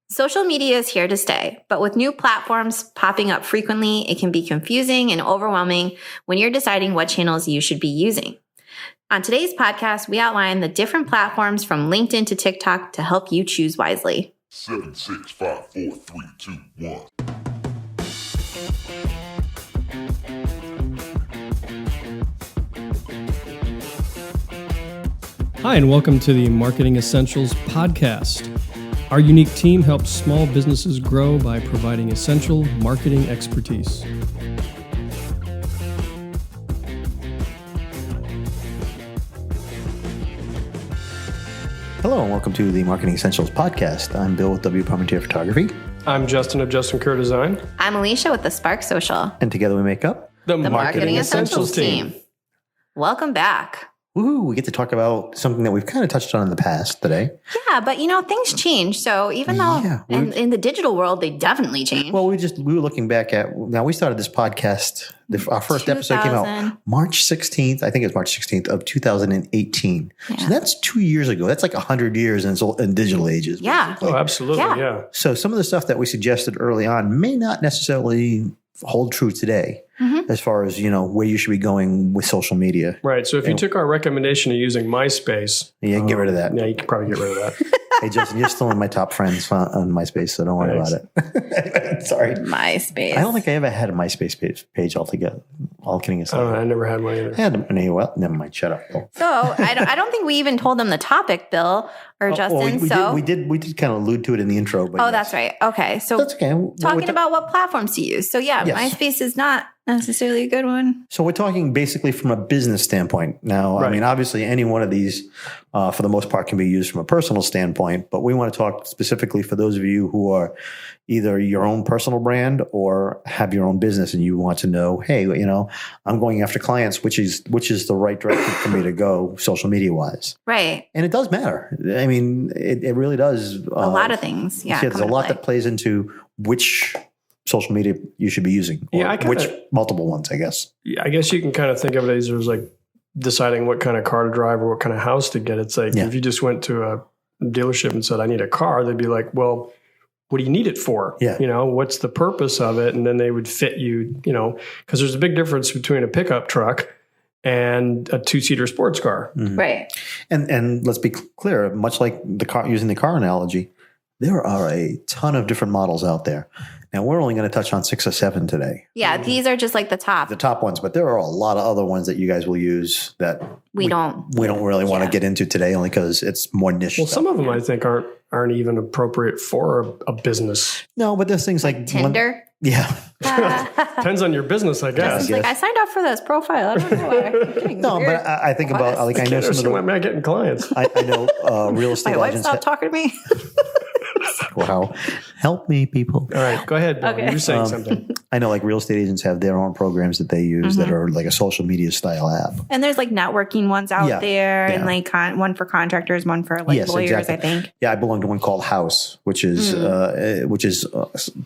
Social media is here to stay, but with new platforms popping up frequently, it can be confusing and overwhelming when you're deciding what channels you should be using. On today's podcast, we outline the different platforms from LinkedIn to TikTok to help you choose wisely. 7, 6, 5, 4, 3, 2, 1. Hi, and welcome to the Marketing Essentials podcast. Our unique team helps small businesses grow by providing essential marketing expertise. Hello and welcome to the Marketing Essentials podcast. I'm Bill with W. Parmentier Photography. I'm Justin of Justin Kerr Design. I'm Alicia with the Spark Social. And together we make up The Marketing Essentials team. Welcome back. Woohoo! We get to talk about something that we've kind of touched on in the past today. Yeah, but things change. So even though in the digital world, they definitely change. Well, we were looking back at, now we started this podcast, our first episode came out March 16th, I think it was March 16th of 2018. Yeah. So that's 2 years ago. That's like 100 years in digital ages. Yeah. Basically. Oh, absolutely. Yeah. So some of the stuff that we suggested early on may not necessarily hold true today. Mm-hmm. As far as, where you should be going with social media. Right. So if you took our recommendation of using MySpace. Yeah, you can get rid of that. Yeah, you can probably get rid of that. Hey, Justin, you're still in my top friends on MySpace, so don't worry about it. Sorry. MySpace. I don't think I ever had a MySpace page altogether. All kidding aside. I never had one either. I had well, never mind. Shut up, Bill. So I don't think we even told them the topic, Bill or Justin. We did kind of allude to it in the intro. But that's right. Okay. So that's okay. Talking about what platforms to use. So yes. MySpace is not necessarily a good one. So we're talking basically from a business standpoint. Now, right. I mean, obviously any one of these, for the most part, can be used from a personal standpoint, but we want to talk specifically for those of you who are either your own personal brand or have your own business and you want to know, hey, I'm going after clients, which is the right direction for me to go social media wise. Right. And it does matter. I mean, it really does. A lot of things. Yeah. There's a lot that plays into which social media you should be using, or which multiple ones, I guess. Yeah, I guess you can kind of think of it as like deciding what kind of car to drive or what kind of house to get. It's like if you just went to a dealership and said, I need a car, they'd be like, well, what do you need it for? Yeah. What's the purpose of it? And then they would fit you, because there's a big difference between a pickup truck and a 2-seater sports car. Mm-hmm. Right. And let's be clear, much like the car, using the car analogy, there are a ton of different models out there. Now, we're only going to touch on 6 or 7 today. Yeah, these are just like the top ones, but there are a lot of other ones that you guys will use that we don't really want to get into today, only because it's more niche. Well, some of them I think aren't even appropriate for a business. No, but there's things like Tinder. Depends on your business, I guess. I signed up for this profile. I don't know why. No, but I think about I know some of the. Why am I getting clients? I know real estate My wife agents. stopped talking to me. Wow. Help me, people. All right. Go ahead, Bill. Okay. You're saying something. I know like real estate agents have their own programs that they use that are like a social media style app. And there's like networking ones out there and like one for contractors, one for lawyers, exactly. I think. Yeah, I belong to one called House, which is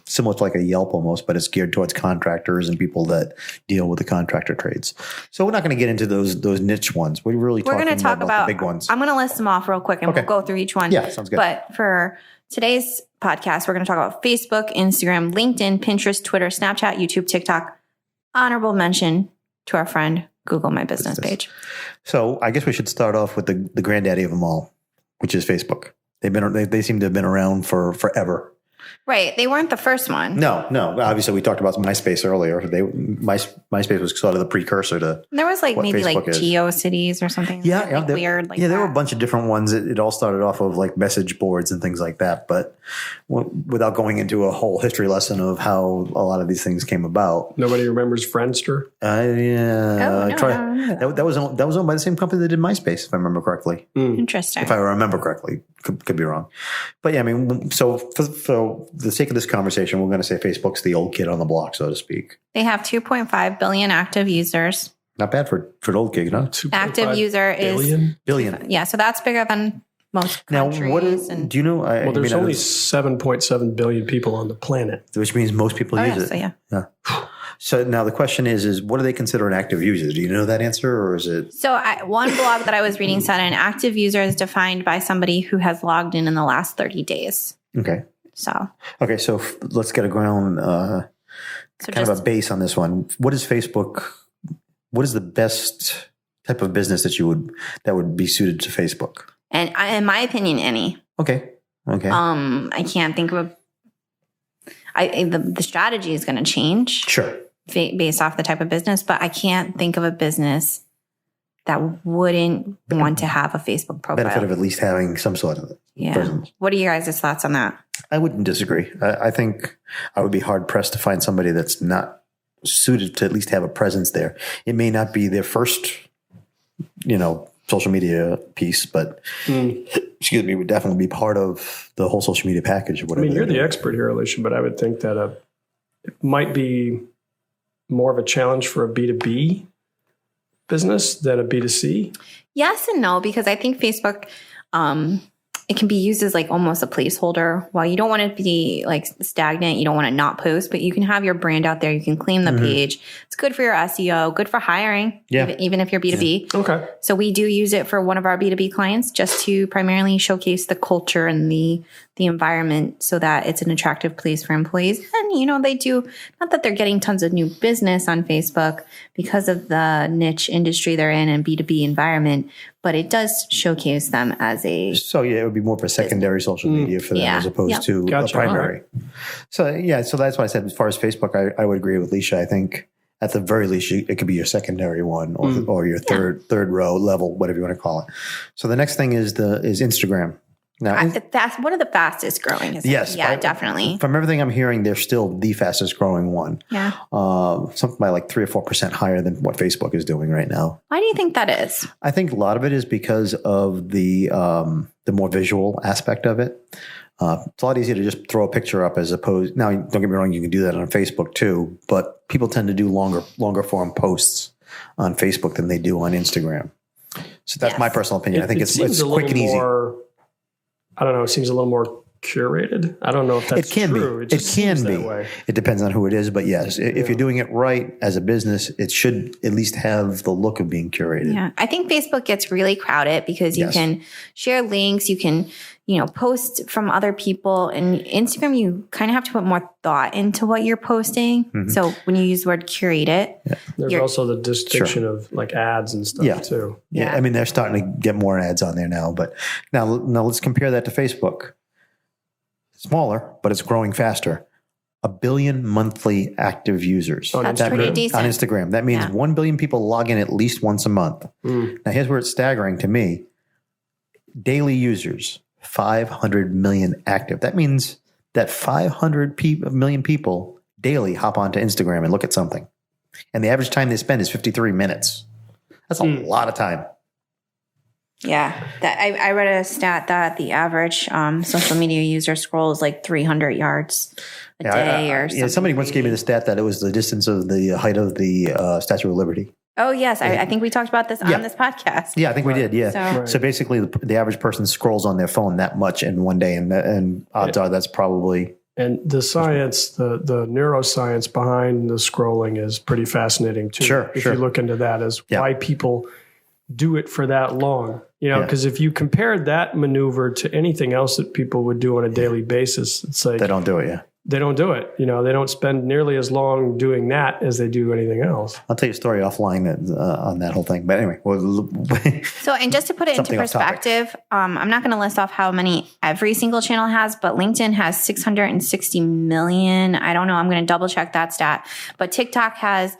similar to like a Yelp almost, but it's geared towards contractors and people that deal with the contractor trades. So we're not going to get into those niche ones. We're going to talk about the big ones. I'm going to list them off real quick and we'll go through each one. Yeah, sounds good. But for today's podcast, we're going to talk about Facebook, Instagram, LinkedIn, Pinterest, Twitter, Snapchat, YouTube, TikTok. Honorable mention to our friend Google My Business page. So I guess we should start off with the granddaddy of them all, which is Facebook. They seem to have been around for forever. Right. They weren't the first one. No. Obviously, we talked about MySpace earlier. MySpace was sort of the precursor to. There was maybe Facebook like GeoCities or something. Yeah, weird. There were a bunch of different ones. It all started off of like message boards and things like that. But without going into a whole history lesson of how a lot of these things came about. Nobody remembers Friendster. That was owned by the same company that did MySpace, if I remember correctly. Interesting. If I remember correctly, could be wrong. But yeah, I mean, so for the sake of this conversation, we're going to say Facebook's the old kid on the block, so to speak. They have 2.5 billion active users. Not bad for an old kid, huh? Active user is billion. Yeah, so that's bigger than most countries. Now, do you know? There's only 7.7 billion people on the planet, which means most people use it. So yeah. So now the question is what do they consider an active user? Do you know that answer, or is it? So one blog that I was reading said an active user is defined by somebody who has logged in the last 30 days. Okay. So, Okay, so let's get a ground, kind of a base on this one. What is Facebook? What is the best type of business that would be suited to Facebook? And in my opinion, any. Okay. I can't think of the strategy is going to change. Sure. Based off the type of business, but I can't think of a business that wouldn't want to have a Facebook profile. Benefit of at least having some sort of presence. What are your guys' thoughts on that? I wouldn't disagree. I think I would be hard pressed to find somebody that's not suited to at least have a presence there. It may not be their first, social media piece, but excuse me, would definitely be part of the whole social media package or whatever. I mean, you're the expert here, Alicia, but I would think that it might be more of a challenge for a B2B business than a B2C? Yes and no, because I think Facebook, it can be used as like almost a placeholder. While you don't want to be like stagnant, you don't want to not post, but you can have your brand out there. You can claim the page. It's good for your SEO, good for hiring, even if you're B2B. Yeah. Okay. So we do use it for one of our B2B clients just to primarily showcase the culture and the environment so that it's an attractive place for employees. And, they do, not that they're getting tons of new business on Facebook because of the niche industry they're in and B2B environment, but it does showcase them as a... So, it would be more of a secondary social media for them as opposed to a primary. Right. So that's why I said as far as Facebook, I would agree with Leisha. I think at the very least, it could be your secondary one or your third row level, whatever you want to call it. So the next thing is Instagram. Now, that's one of the fastest growing. Yes. Definitely. From everything I'm hearing, they're still the fastest growing one. Yeah. Something by like 3 or 4% higher than what Facebook is doing right now. Why do you think that is? I think a lot of it is because of the more visual aspect of it. It's a lot easier to just throw a picture up as opposed. Now, don't get me wrong, you can do that on Facebook too, but people tend to do longer form posts on Facebook than they do on Instagram. So that's my personal opinion. I think it's quick and easy. I don't know. It seems a little more curated. I don't know if that's true. It can be. It depends on who it is. But yes, if you're doing it right as a business, it should at least have the look of being curated. Yeah. I think Facebook gets really crowded because you can share links. You can, post from other people. And Instagram, you kind of have to put more thought into what you're posting. Mm-hmm. So when you use the word curate it. Yeah. There's also the distinction of like ads and stuff too. Yeah. I mean, they're starting to get more ads on there now. But now let's compare that to Facebook. Smaller, but it's growing faster. 1 billion monthly active users. That's pretty decent. On Instagram. That means 1 billion people log in at least once a month. Now, here's where it's staggering to me. Daily users, 500 million active. That means that 500 million people daily hop onto Instagram and look at something. And the average time they spend is 53 minutes. That's a lot of time. Yeah, I read a stat that the average social media user scrolls like 300 yards a day or something. Yeah, somebody once gave me the stat that it was the distance of the height of the Statue of Liberty. Oh, yes. I think we talked about this on this podcast. Yeah, I think we did. Yeah. So basically, the average person scrolls on their phone that much in one day, and odds are that's probably... And the science, the neuroscience behind the scrolling is pretty fascinating, too. Sure. If you look into that as why people do it for that long. Because if you compared that maneuver to anything else that people would do on a daily basis, it's like... They don't do it, They don't do it. They don't spend nearly as long doing that as they do anything else. I'll tell you a story offline on that whole thing. But anyway. So, and just to put it into perspective, I'm not going to list off how many every single channel has, but LinkedIn has 660 million. I don't know. I'm going to double check that stat. But TikTok has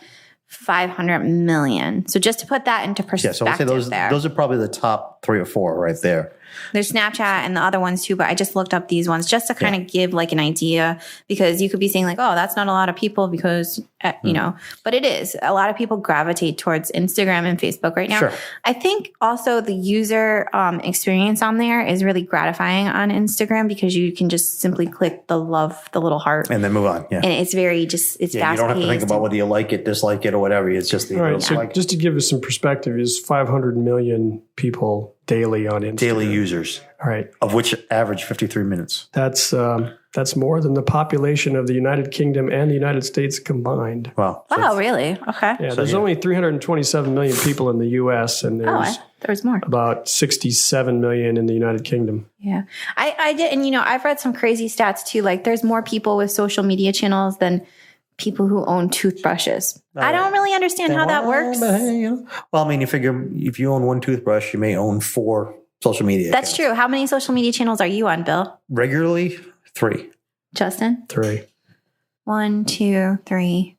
500 million. So just to put that into perspective, so I'll say those are probably the top 3 or 4 right there. There's Snapchat and the other ones too, but I just looked up these ones just to kind of give like an idea, because you could be saying like, oh, that's not a lot of people because, but it is. A lot of people gravitate towards Instagram and Facebook right now. Sure. I think also the user experience on there is really gratifying on Instagram because you can just simply click the little heart. And then move on. Yeah. And it's very it's fast-paced. You don't have to think about whether you like it, dislike it, or whatever. It's just all right. So just to give us some perspective, is 500 million people daily on Instagram. Daily users, All right. of which average 53 minutes. That's more than the population of the United Kingdom and the United States combined. Wow. Wow, really? Okay. Yeah, there's only 327 million people in the U.S. and there's There was more. about 67 million in the United Kingdom. Yeah. I did. And, I've read some crazy stats too. Like there's more people with social media channels than people who own toothbrushes. I don't really understand how that works. But, hey, well, I mean, you figure if you own one toothbrush, you may own 4 social media That's accounts. true. How many social media channels are you on, Bill? Regularly, 3. Justin? 3. 1, 2, 3.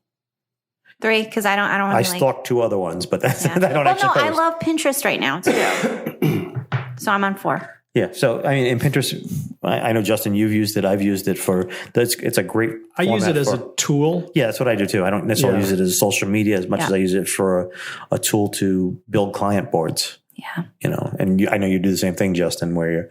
3, because I don't I really stalked 2 other ones, but that's Yeah. I don't actually I post. love Pinterest right now too. So I'm on 4. Yeah. So, I mean, in Pinterest, I know, Justin, you've used it. I've used it it's a great I use it format as for- a tool. Yeah, that's what I do too. I don't necessarily Yeah. use it as social media as much Yeah. as I use it for a tool to build client boards. Yeah. And I know you do the same thing, Justin, where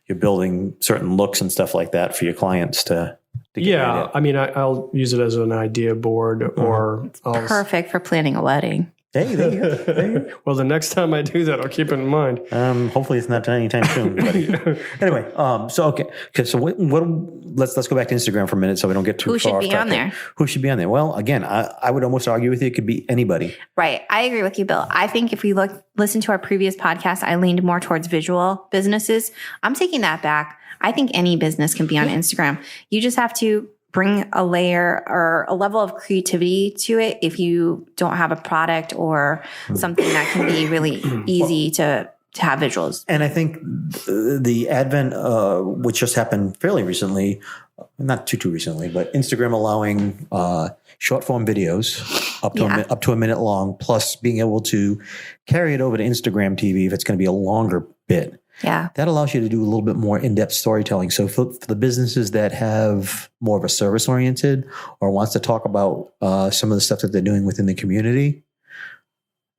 you're building certain looks and stuff like that for your clients to get Yeah, idea. I mean, I'll use it as an idea board, or I'll. Perfect for planning a wedding. Hey, there you go. There you Well, the next time I do that, I'll keep it in mind. go. Hopefully it's not anytime soon. Buddy. Anyway, okay. So what? Let's go back to Instagram for a minute, so we don't get too Who should far be off on topic. there? Who should be on there? Well, again, I would almost argue with you. It could be anybody. Right. I agree with you, Bill. I think if we listen to our previous podcast, I leaned more towards visual businesses. I'm taking that back. I think any business can be on Instagram. You just have to bring a layer or a level of creativity to it if you don't have a product or something that can be really easy to have visuals. And I think the advent, which just happened fairly recently, not too recently, but Instagram allowing short form videos up to a minute long, plus being able to carry it over to Instagram TV if it's going to be a longer bit. Yeah. That allows you to do a little bit more in-depth storytelling. So for the businesses that have more of a service-oriented or wants to talk about some of the stuff that they're doing within the community,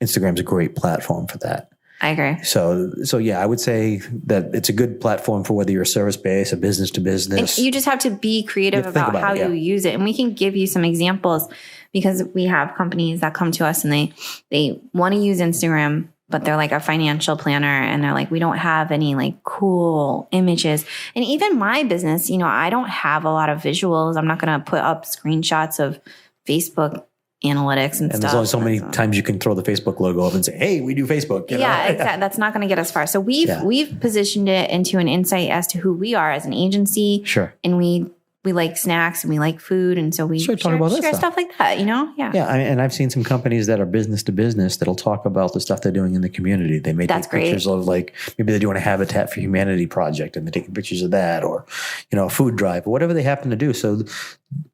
Instagram's a great platform for that. I agree. So yeah, I would say that it's a good platform for whether you're a service-based, a business-to-business. And you just have to be creative You have to think about how about it, you use it. And we can give you some examples because we have companies that come to us and they want to use Instagram, but they're like a financial planner and they're like, we don't have any like cool images. And even my business, I don't have a lot of visuals. I'm not going to put up screenshots of Facebook analytics and stuff. And there's only so many times you can throw the Facebook logo up and say, hey, we do Facebook. Yeah, exactly. That's not going to get us far. So we've positioned it into an insight as to who we are as an agency. Sure. And we like snacks and we like food. And so we Sure, talk about that share stuff. stuff like that, Yeah. Yeah, and I've seen some companies that are business to business that'll talk about the stuff they're doing in the community. They may That's take pictures of maybe they're doing a Habitat for Humanity project and they're taking pictures of that, or a food drive or whatever they happen to do. So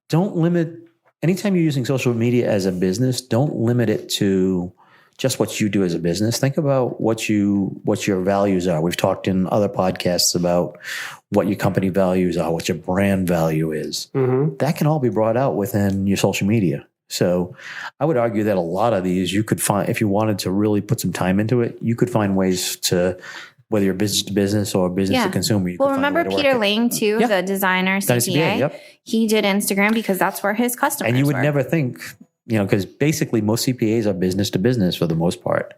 don't limit. Anytime you're using social media as a business, don't limit it to just what you do as a business. Think about what your values are. We've talked in other podcasts about what your company values are, what your brand value is. Mm-hmm. That can all be brought out within your social media. So I would argue that a lot of these you could find, if you wanted to really put some time into it, you could find ways to, whether you're business to business or business to consumer. Well, remember Peter Lang too, the designer, CPA? Yep. He did Instagram because that's where his customers And you would were. never think, because basically most CPAs are business to business for the most part.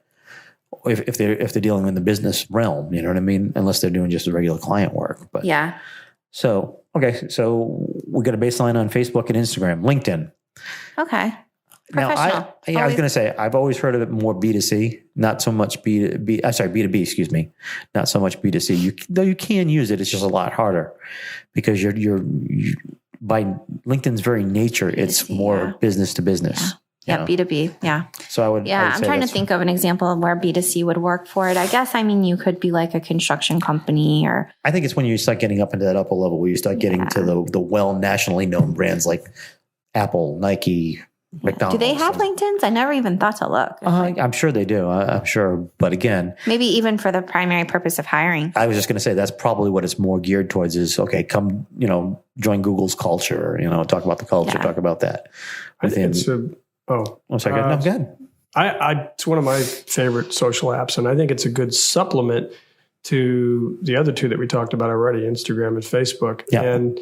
If they're dealing in the business realm, you know what I mean? Unless they're doing just the regular client work. But Yeah. So we got a baseline on Facebook and Instagram, LinkedIn. Okay. Now, Professional. I was going to say, I've always heard of it more B2C, not so much B2B, excuse me, not so much B2C. Though you can use it, it's just a lot harder because you're by LinkedIn's very nature, it's B2C, more business to business. Yeah, B2B. Yeah. So I would Yeah, I'm say trying to that's- think of an example of where B2C would work for it. I guess, you could be like a construction company or. I think it's when you start getting up into that upper level where you start getting to the well nationally known brands like Apple, Nike, McDonald's. Do they have LinkedIn's? I never even thought to look. I'm sure they do. I'm sure. But again, Maybe even for the primary purpose of hiring. I was just going to say that's probably what it's more geared towards is, okay, come, join Google's culture, talk about the culture, Yeah. talk about that. I think it's I'm sorry. No, go ahead. it's one of my favorite social apps, and I think it's a good supplement to the other two that we talked about already, Instagram and Facebook. Yeah. And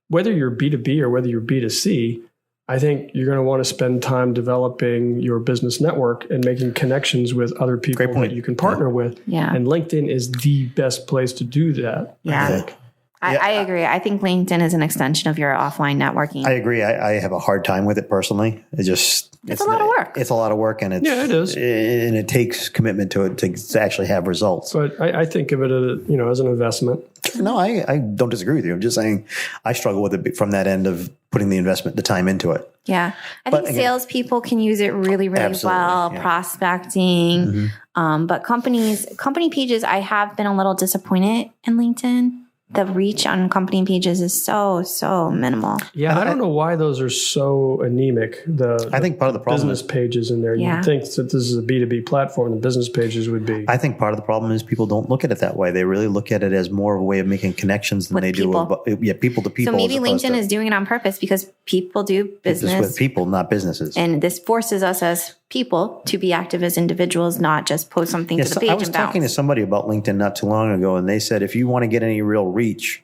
whether you're B2B or whether you're B2C, I think you're going to want to spend time developing your business network and making connections with other people that you can partner with. Yeah. And LinkedIn is the best place to do that. Yeah. I think. I agree. I think LinkedIn is an extension of your offline networking. I agree. I have a hard time with it personally. It's a lot of work. It's a lot of work, and it is, and it takes commitment to it to actually have results. But I think of it as an investment. No, I don't disagree with you. I'm just saying I struggle with it from that end of putting the time into it. Yeah. I think salespeople can use it really, really well, prospecting. Mm-hmm. But company pages, I have been a little disappointed in LinkedIn. The reach on company pages is so minimal. Yeah, I don't know why those are so anemic. I think part of the problem business pages in there. Yeah. You'd think that this is a B2B platform, the business pages would be. I think part of the problem is people don't look at it that way. They really look at it as more of a way of making connections than people do people to people. So maybe LinkedIn is doing it on purpose because people do business with people, not businesses. And this forces us as people to be active as individuals, not just post something to the page and bounce. I was talking to somebody about LinkedIn not too long ago, and they said if you want to get any real reach,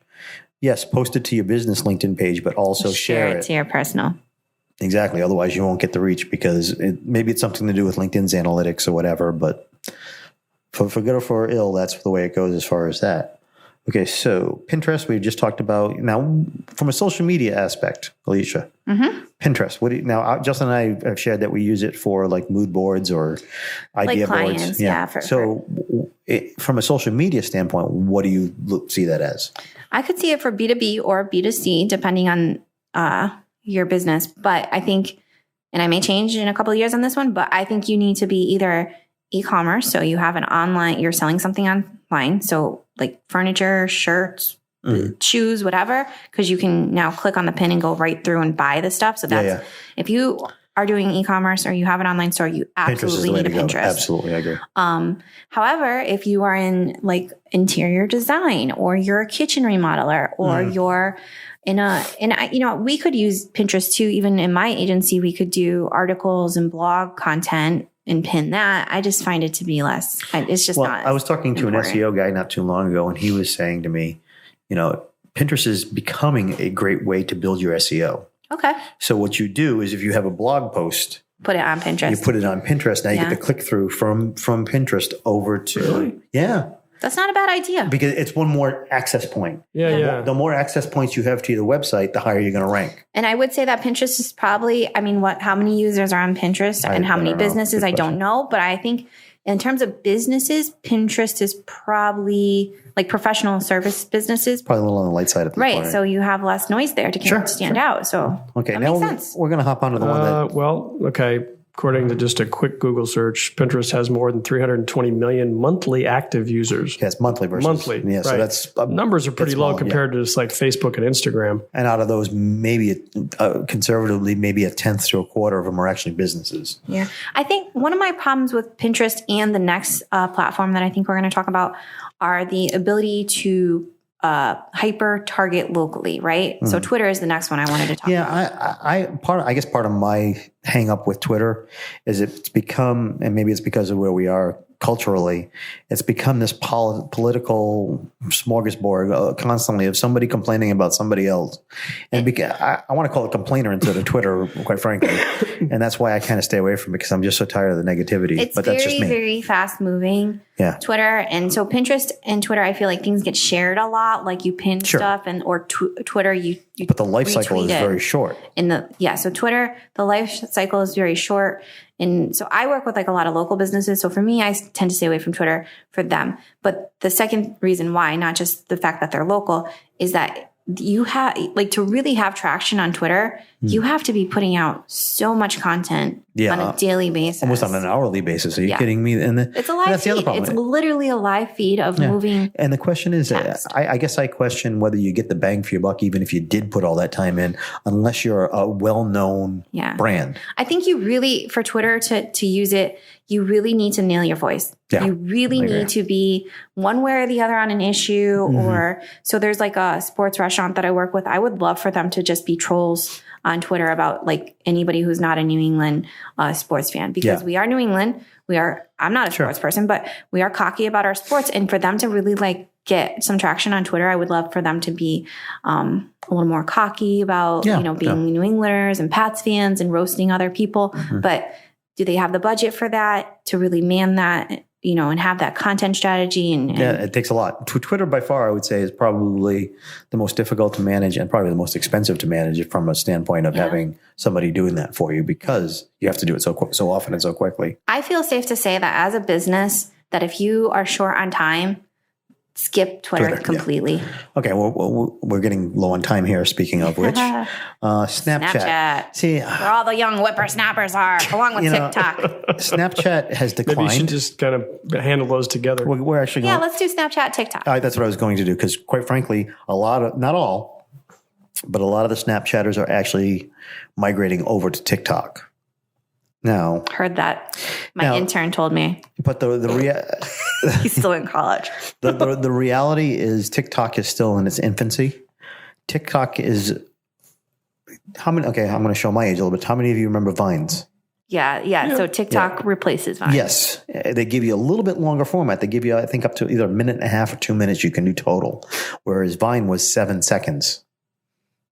yes, post it to your business LinkedIn page, but also share it to your personal. Exactly. Otherwise, you won't get the reach because maybe it's something to do with LinkedIn's analytics or whatever. But for good or for ill, that's the way it goes as far as that. Okay, so Pinterest, we just talked about. Now, from a social media aspect, Alicia, Pinterest. Now, Justin and I have shared that we use it for like mood boards or idea clients, boards. From a social media standpoint, what do you see that as? I could see it for B2B or B2C, depending on your business. But I think, and I may change in a couple of years on this one, but I think you need to be either e-commerce, so you have an online, you're selling something online, so like furniture, shirts, shoes, whatever, because you can now click on the pin and go right through and buy the stuff. So that's if you are doing e-commerce or you have an online store, you absolutely need a Pinterest. Absolutely, I agree. However, if you are in like interior design or you're a kitchen remodeler or you're we could use Pinterest too. Even in my agency, we could do articles and blog content and pin that. I just find it to be less. It's just not. I was talking to an SEO guy not too long ago, and he was saying to me, Pinterest is becoming a great way to build your SEO. Okay. So what you do is if you have a blog post, put it on Pinterest. You put it on Pinterest. Now you get the click through from Pinterest over to That's not a bad idea. Because it's one more access point. Yeah. The more access points you have to the website, the higher you're going to rank. And I would say that Pinterest is probably, how many users are on Pinterest and how many businesses, I don't know. But I think in terms of businesses, Pinterest is probably like professional service businesses. Probably a little on the light side of the right. So you have less noise there to stand out. So okay, that now makes sense. We're going to hop onto the one that. According to just a quick Google search, Pinterest has more than 320 million monthly active users. Yeah, it's monthly versus monthly. Yeah, so that's numbers are pretty low compared to just like Facebook and Instagram. And out of those, maybe conservatively, maybe a tenth to a quarter of them are actually businesses. Yeah, I think one of my problems with Pinterest and the next platform that I think we're going to talk about are the ability to hyper target locally, right? So Twitter is the next one I wanted to talk about. I guess part of my hang up with Twitter is it's become, and maybe it's because of where we are culturally, it's become this political smorgasbord constantly of somebody complaining about somebody else. And I want to call it complainer instead of Twitter, quite frankly. And that's why I kind of stay away from it because I'm just so tired of the negativity. It's that's just me. Very fast moving. Yeah. Twitter. And so Pinterest and Twitter, I feel like things get shared a lot. Like you pin stuff or Twitter, you but the life cycle is very short. So Twitter, the life cycle is very short. And so I work with like a lot of local businesses. So for me, I tend to stay away from Twitter for them. But the second reason why, not just the fact that they're local, is that you have to really have traction on Twitter, you have to be putting out so much content on a daily basis. Almost on an hourly basis. Are you kidding me? And it's a live feed. It's literally a live feed of moving. And the question is, I guess I question whether you get the bang for your buck, even if you did put all that time in, unless you're a well-known brand. I think you really, for Twitter to use it, you really need to nail your voice. Yeah, you really need to be one way or the other on an issue. Or so there's like a sports restaurant that I work with. I would love for them to just be trolls on Twitter about like anybody who's not a New England sports fan, because we are New England. I'm not a sports person, but we are cocky about our sports. And for them to really like get some traction on Twitter. I would love for them to be a little more cocky about, being New Englanders and Pats fans and roasting other people. But do they have the budget for that, to really man that, and have that content strategy? And it takes a lot. Twitter by far, I would say, is probably the most difficult to manage and probably the most expensive to manage from a standpoint of having somebody doing that for you, because you have to do it so often and so quickly. I feel safe to say that as a business, that if you are short on time, skip Twitter completely. Yeah. Okay, well, we're getting low on time here. Speaking of which, Snapchat. See, where all the young whippersnappers are, along with TikTok. Snapchat has declined. Maybe you should just kind of handle those together. We're actually going, let's do Snapchat, TikTok. That's what I was going to do, because quite frankly, not all, but a lot of the Snapchatters are actually migrating over to TikTok. Now, heard that. My intern told me. But he's still in college. the reality is TikTok is still in its infancy. TikTok is how many? Okay, I'm going to show my age a little bit. How many of you remember Vines? Yeah. So TikTok replaces Vines. Yes, they give you a little bit longer format. They give you, I think, up to either a minute and a half or 2 minutes you can do total, whereas Vine was 7 seconds.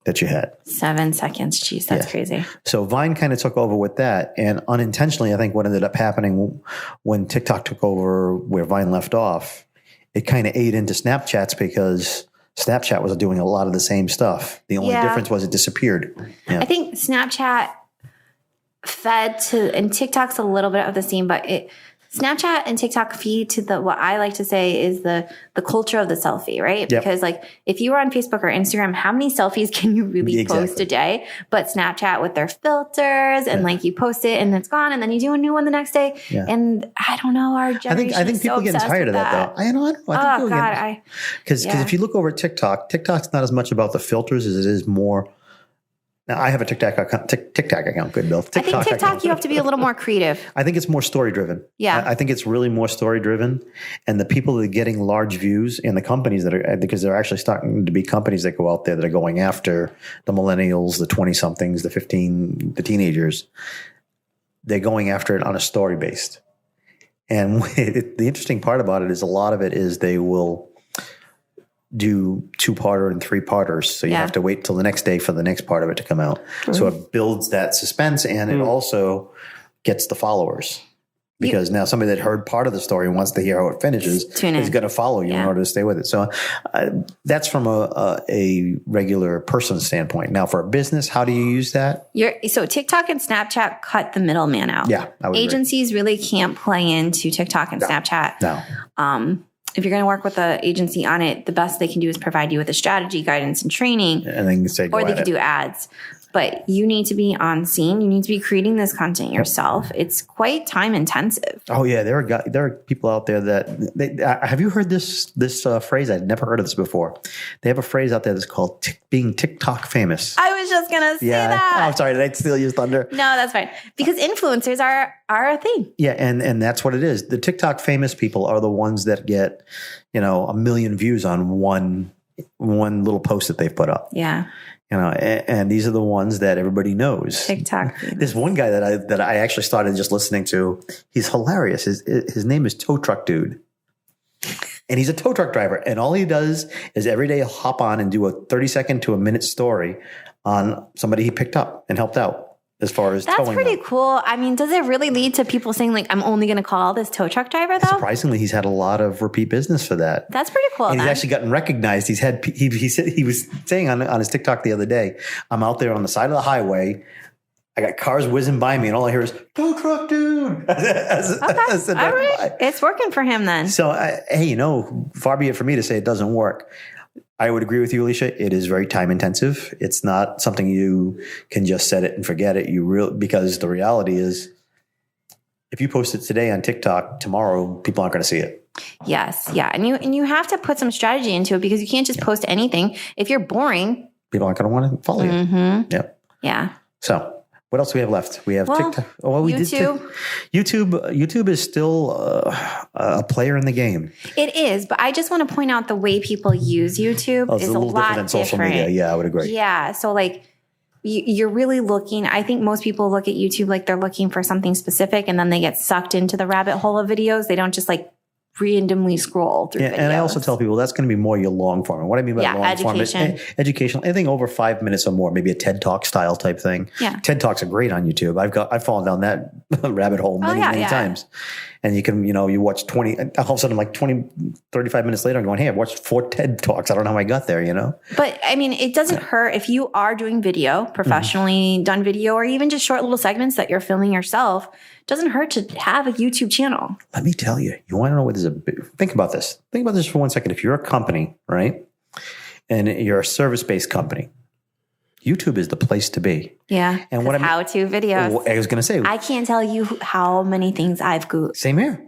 That you had 7 seconds. Jeez, that's crazy. So Vine kind of took over with that, and unintentionally, I think what ended up happening when TikTok took over where Vine left off, it kind of ate into Snapchat's, because Snapchat was doing a lot of the same stuff. The only difference was it disappeared. Yeah. I think Snapchat fed to, and TikTok's a little bit of the same, but Snapchat and TikTok feed to what I like to say is the culture of the selfie, right? Yep. Because if you were on Facebook or Instagram, how many selfies can you really post a day? But Snapchat with their filters and you post it and it's gone, and then you do a new one the next day. Yeah. And I don't know, our generation I think people are getting tired of that though. I don't know. Because if you look over at TikTok's not as much about the filters as it is more. Now, I have a TikTok account. Good, Bill. I think TikTok, you have to be a little more creative. I think it's more story driven. Yeah. I think it's really more story driven. And the people that are getting large views, and the companies that are, because they're actually starting to be companies that go out there that are going after the millennials, the 20-somethings, the teenagers. They're going after it on a story based. And the interesting part about it is a lot of it is they will do 2-parter and 3-parters. So you have to wait till the next day for the next part of it to come out. Mm-hmm. So it builds that suspense, and it also gets the followers. Because now somebody that heard part of the story and wants to hear how it finishes is going to follow you in order to stay with it. So that's from a regular person standpoint. Now for a business, how do you use that? So TikTok and Snapchat cut the middleman out. Yeah, I would agencies agree. really can't play into TikTok and Snapchat. No. If you're going to work with an agency on it, the best they can do is provide you with a strategy, guidance, and training. And then say, or they could do ads. But you need to be on scene. You need to be creating this content yourself. It's quite time intensive. Oh yeah, there are people out there that have you heard this phrase? I'd never heard of this before. They have a phrase out there that's called being TikTok famous. I was just gonna say that. Oh, I'm sorry, did I steal your thunder? No, that's fine. Because influencers are a thing. Yeah, and that's what it is. The TikTok famous people are the ones that get 1 million views on one little post that they've put up. Yeah. And these are the ones that everybody knows. TikTok. There's one guy that I actually started just listening to. He's hilarious. His name is Tow Truck Dude. And he's a tow truck driver. And all he does is every day he'll hop on and do a 30-second to a minute story on somebody he picked up and helped out. As far as that's pretty cool. I mean, does it really lead to people saying I'm only going to call this tow truck driver though? Surprisingly, he's had a lot of repeat business for that. That's pretty cool. And he's actually gotten recognized. He said he was saying on his TikTok the other day, I'm out there on the side of the highway. I got cars whizzing by me, and all I hear is "Tow Truck Dude." All right, it's working for him then. So, hey, far be it for me to say it doesn't work. I would agree with you, Alicia. It is very time intensive. It's not something you can just set it and forget it. Because the reality is, if you post it today on TikTok, tomorrow people aren't going to see it. Yes, yeah, and you have to put some strategy into it, because you can't just post anything. If you're boring, people aren't going to want to follow you. Mm-hmm. Yep. Yeah. So, what else do we have left? We have TikTok. Oh, we YouTube. did YouTube is still a player in the game. It is, but I just want to point out the way people use YouTube is a little lot different than social different. media. Yeah, I would agree. Yeah, so you're really looking. I think most people look at YouTube like they're looking for something specific, and then they get sucked into the rabbit hole of videos. They don't just randomly scroll through videos. And I also tell people that's going to be more your long form. And what I mean by long form is educational, anything over 5 minutes or more, maybe a TED Talk style type thing. Yeah. TED Talks are great on YouTube. I've fallen down that rabbit hole many times. And you can, you watch 20, all of a sudden like 20, 35 minutes later, I'm going, hey, I've watched 4 TED Talks. I don't know how I got there, But I mean, it doesn't hurt if you are doing video, professionally done video, or even just short little segments that you're filming yourself. It doesn't hurt to have a YouTube channel. Let me tell you, you want to know what think about this. Think about this for 1 second. If you're a company, right? And you're a service-based company, YouTube is the place to be. Yeah. And what how-to videos. I was going to say, I can't tell you how many things I've Googled. Same here.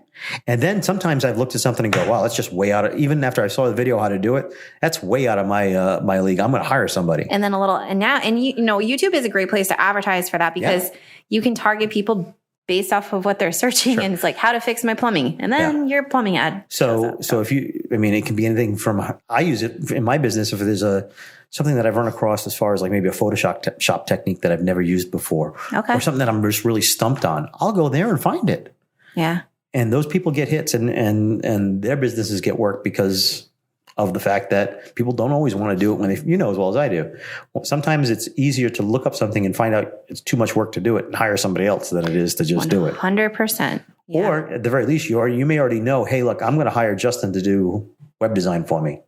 And then sometimes I've looked at something and go, wow, that's just way out of, even after I saw the video how to do it, that's way out of my my league. I'm going to hire somebody. And then YouTube is a great place to advertise for that because you can target people based off of what they're searching. Sure. And it's like how to fix my plumbing. And then your plumbing ad. So if it can be anything from, I use it in my business. If there's something that I've run across as far as like maybe a Photoshop shop technique that I've never used before, or something that I'm just really stumped on, I'll go there and find it. Yeah. And those people get hits and their businesses get work because of the fact that people don't always want to do it when they, as well as I do. Well, sometimes it's easier to look up something and find out it's too much work to do it and hire somebody else than it is to just do it. 100%. Yeah. Or at the very least, you may already know, hey, look, I'm going to hire Justin to do web design for me.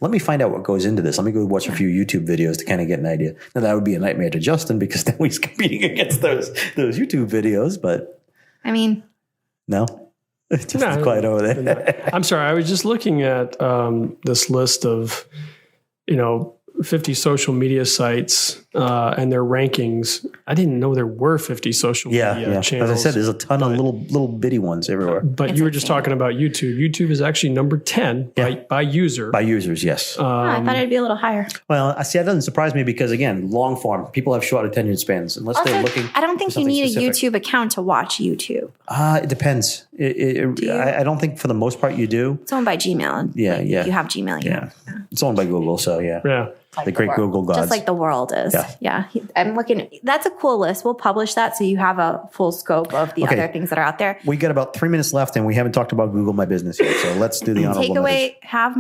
Let me find out what goes into this. Let me go watch a few YouTube videos to kind of get an idea. Now that would be a nightmare to Justin because now he's competing against those YouTube videos. But I mean, no, it's just quiet over there. No. I'm sorry. I was just looking at this list of, 50 social media sites and their rankings. I didn't know there were 50 social media channels. As I said, there's a ton of little bitty ones everywhere. But you were just talking about YouTube. YouTube is actually number 10 by user. By users, yes. I thought it'd be a little higher. Well, I see. That doesn't surprise me because, again, long form, people have short attention spans. Unless they're looking. I don't think you need specific. a YouTube account to watch YouTube. It depends. I don't think for the most part you do. It's owned by Gmail. Yeah. You have Gmail. Yeah. It's owned by Google, so yeah. Like the great Google gods. Just like the world is. Yeah. I'm looking. That's a cool list. We'll publish that so you have a full scope of the other things that are out there. We got about 3 minutes left and we haven't talked about Google My Business yet. So let's do the honorable takeaway. Have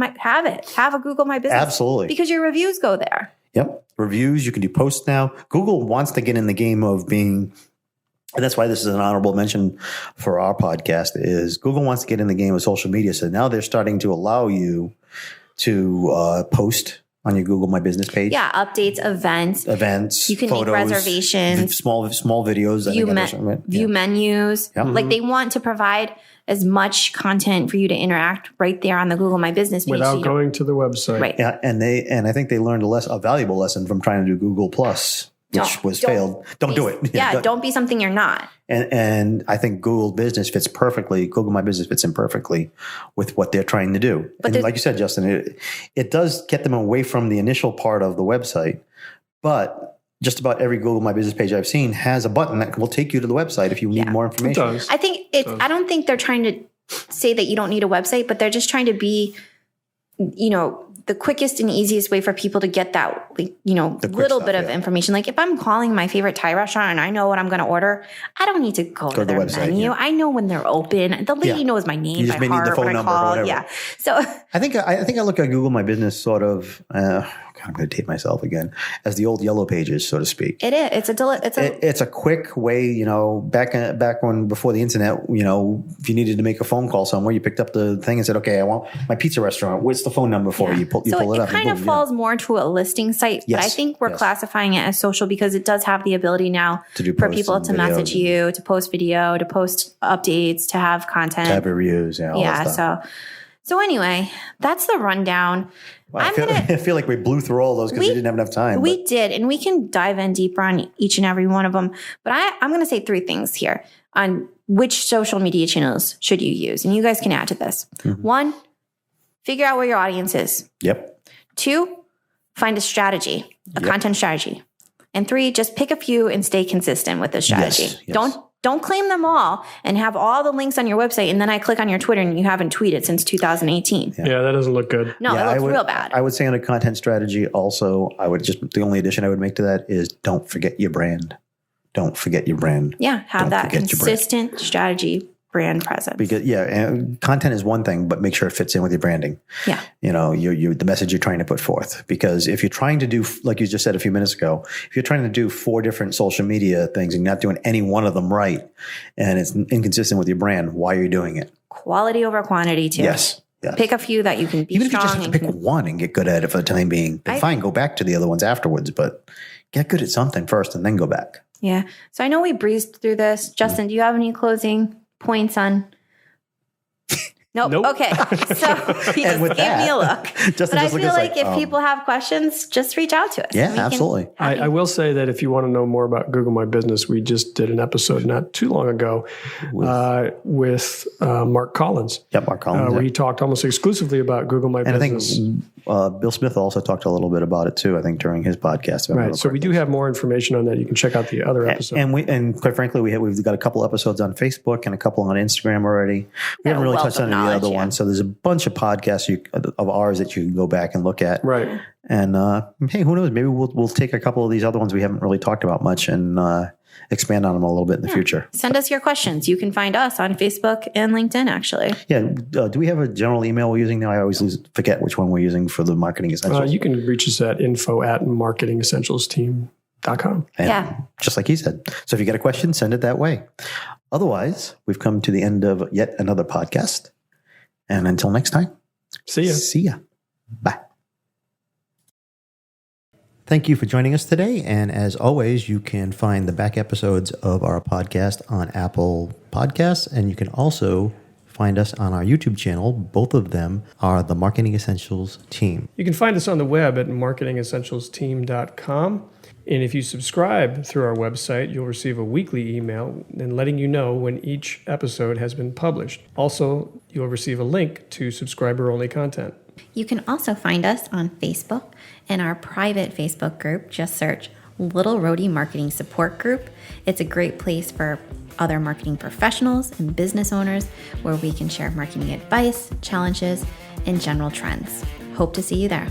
it. Have a Google My Business. Absolutely. Because your reviews go there. Yep. Reviews. You can do posts now. Google wants to get in the game of being, and that's why this is an honorable mention for our podcast, is Google wants to get in the game of social media. So now they're starting to allow you to post on your Google My Business page. Yeah, updates, events. You can photos, make reservations. Small videos. View menus. Yep. Like they want to provide as much content for you to interact right there on the Google My Business page. Without going to the website. Right. Yeah, and I think they learned a valuable lesson from trying to do Google Plus, which was failed. Don't do it. Don't be something you're not. And I think Google Business fits perfectly. Google My Business fits in perfectly with what they're trying to do. But like you said, Justin, it does get them away from the initial part of the website. But just about every Google My Business page I've seen has a button that will take you to the website if you need more information. It does. I think I don't think they're trying to say that you don't need a website, but they're just trying to be, the quickest and easiest way for people to get that, little bit of information. Like if I'm calling my favorite Thai restaurant and I know what I'm going to to I don't need to go to their website, menu. Yeah. I know when they're open. The lady knows my name by heart. Need the phone when number I call. or whatever. Yeah. So I think I look at Google My Business sort of. I'm going to date myself again as the old yellow pages, so to speak. It is. It's a quick way. Back when before the internet, if you needed to make a phone call somewhere, you picked up the thing and said, "Okay, I want my pizza restaurant. What's the phone number for?" You pull it up. It kind of falls more to a listing site, but I think we're classifying it as social because it does have the ability now for people to message you, to post video, to post updates, to have content, to have reviews, all that stuff. So anyway, that's the rundown. Wow, I feel like we blew through all those because we didn't have enough time. We did, and we can dive in deeper on each and every one of them. But I'm going to say 3 things here on which social media channels should you use, and you guys can add to this. Mm-hmm. 1, figure out where your audience is. Yep. 2, find a strategy, content strategy. And 3, just pick a few and stay consistent with the strategy. Yes. Don't claim them all and have all the links on your website. And then I click on your Twitter and you haven't tweeted since 2018. Yeah, that doesn't look good. No, it looks real bad. I would say on a content strategy also, the only addition I would make to that is don't forget your brand. Don't forget your brand. Yeah, have that consistent strategy brand presence. Because and content is one thing, but make sure it fits in with your branding. Yeah. The message you're trying to put forth. Because if you're trying to do, like you just said a few minutes ago, if you're trying to do 4 different social media things and you're not doing any one of them right, and it's inconsistent with your brand, why are you doing it? Quality over quantity too. Yes. Pick a few that you can be Even if you strong. just have to pick one and get good at it for the time being, then fine, go back to the other ones afterwards, but get good at something first and then go back. Yeah. So I know we breezed through this. Justin, do you have any closing points on? Nope. Okay. So he just gave me a look. But I feel like if people have questions, just reach out to us. Yeah, absolutely. I will say that if you want to know more about Google My Business, we just did an episode not too long ago with Mark Collins. Yeah, Mark Collins. Where he talked almost exclusively about Google My Business. I think Bill Smith also talked a little bit about it too, I think, during his podcast. Right. So we do have more information on that. You can check out the other episode. And quite frankly, we've got a couple episodes on Facebook and a couple on Instagram already. We haven't really touched on any of the other ones. So there's a bunch of podcasts of ours that you can go back and look at. Right. And hey, who knows? Maybe we'll take a couple of these other ones we haven't really talked about much and expand on them a little bit in the future. Send us your questions. You can find us on Facebook and LinkedIn, actually. Yeah. Do we have a general email we're using now? I always forget which one we're using for the Marketing Essentials. You can reach us at info@marketingessentialsteam.com. Yeah. Just like he said. So if you got a question, send it that way. Otherwise, we've come to the end of yet another podcast. And until next time, see ya. See ya. Bye. Thank you for joining us today. And as always, you can find the back episodes of our podcast on Apple Podcasts. And you can also find us on our YouTube channel. Both of them are the Marketing Essentials Team. You can find us on the web at marketingessentialsteam.com. And if you subscribe through our website, you'll receive a weekly email and letting you know when each episode has been published. Also, you'll receive a link to subscriber-only content. You can also find us on Facebook and our private Facebook group. Just search Little Roadie Marketing Support Group. It's a great place for other marketing professionals and business owners where we can share marketing advice, challenges, and general trends. Hope to see you there.